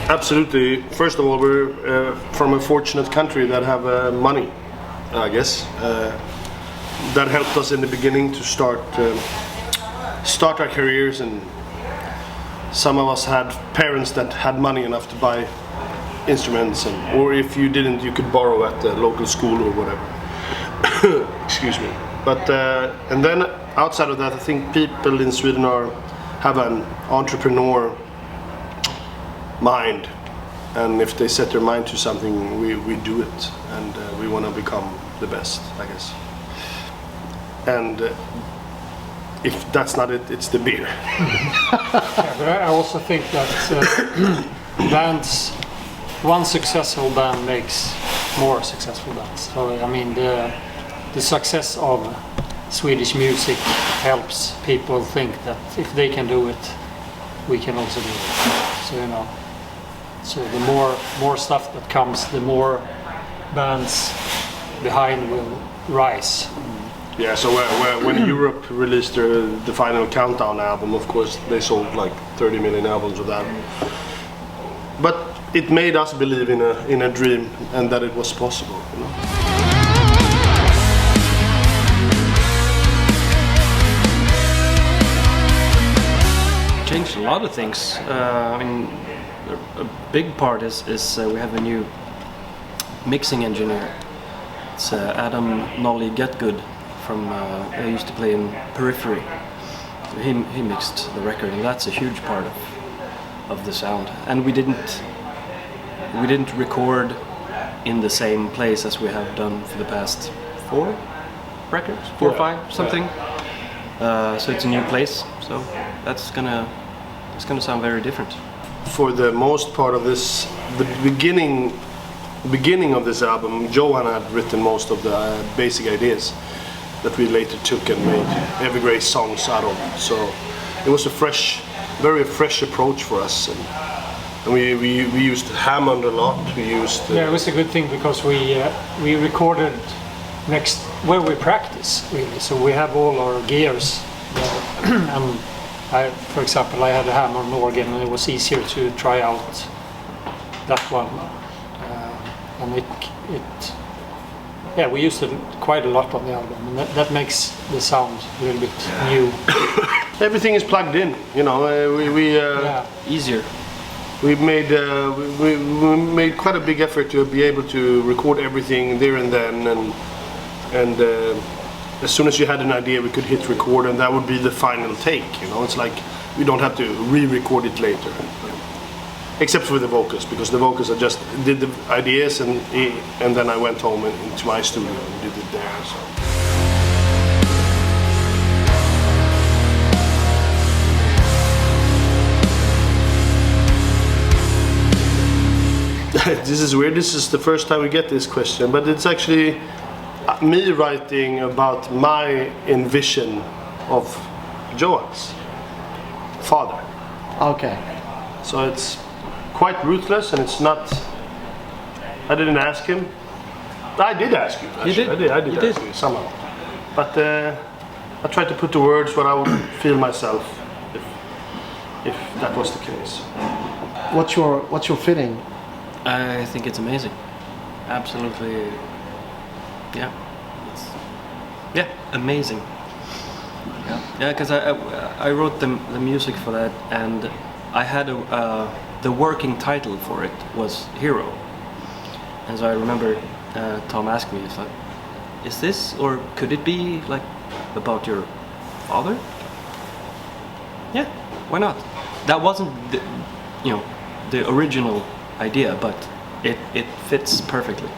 Absolutely. First of all, we're from a fortunate country that have money, I guess. That helped us in the beginning to start our careers, and some of us had parents that had money enough to buy instruments, or if you didn't, you could borrow at the local school or whatever. Excuse me. But and then outside of that, I think people in Sweden have an entrepreneur mind, and if they set their mind to something, we do it, and we want to become the best, I guess. And if that's not it, it's the beer. Yeah, but I also think that one successful band makes more successful bands. So I mean, the success of Swedish music helps people think that if they can do it, we can also do it. So so the more stuff that comes, the more bands behind will rise. Yeah, so when Europe released the final Countdown album, of course, they sold like 30 million albums of that. But it made us believe in a dream, and that it was possible. Changed a lot of things. I mean, a big part is we have a new mixing engineer. It's Adam Nolly Getgood from I used to play in Periphery. So he mixed the record, and that's a huge part of the sound. And we didn't record in the same place as we have done for the past 4 records, 4 or 5, something. So it's a new place. So it's gonna sound very different. For the most part of this, the beginning of this album, Johan had written most of the basic ideas that we later took and made Evergrey songs out of. So it was a very fresh approach for us, and we used Hammond a lot. Yeah, it was a good thing because we recorded next where we practice really. So we have all our gears there. And for example, I had a Hammond organ, and it was easier to try out that one. And we used it quite a lot on the album, and that makes the sound a little bit new. Everything is plugged in, Easier. We made quite a big effort to be able to record everything there and then, and as soon as you had an idea, we could hit record, and that would be the final take. It's like we don't have to re-record it later. Except for the vocals, because the vocals I just did the ideas, and then I went home into my studio and did it there. So. This is weird. This is the first time we get this question, but it's actually me writing about my envision of Johan's father. Okay. So it's quite ruthless, and it's not. I didn't ask him. I did ask you. Actually. You did. I did ask you somehow. But I tried to put to words what I would feel myself if that was the case. What's your feeling? I think it's amazing. Absolutely. Yeah. Amazing. Yeah, because I wrote the music for that, and I had the working title for it was Hero. And so I remember Tom asked me, he's like, is this, or could it be like about your father? Yeah, why not? That wasn't the original idea, but it fits perfectly.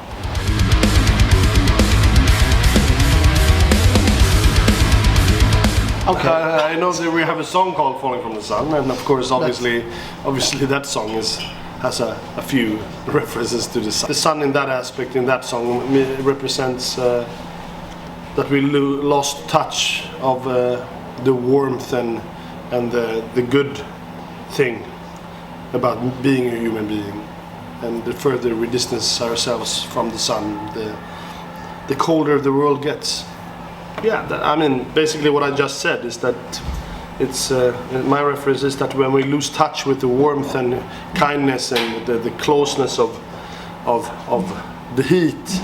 Okay. I know that we have a song called "Falling from the Sun," and of course, obviously, that song has a few references to the sun. The sun, in that aspect, in that song, represents that we lost touch of the warmth and the good thing about being a human being, and the further we distance ourselves from the sun, the colder the world gets. Yeah, I mean, basically what I just said is that it's my reference is that when we lose touch with the warmth and kindness and the closeness of the heat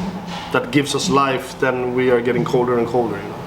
that gives us life, then we are getting colder and colder. You know?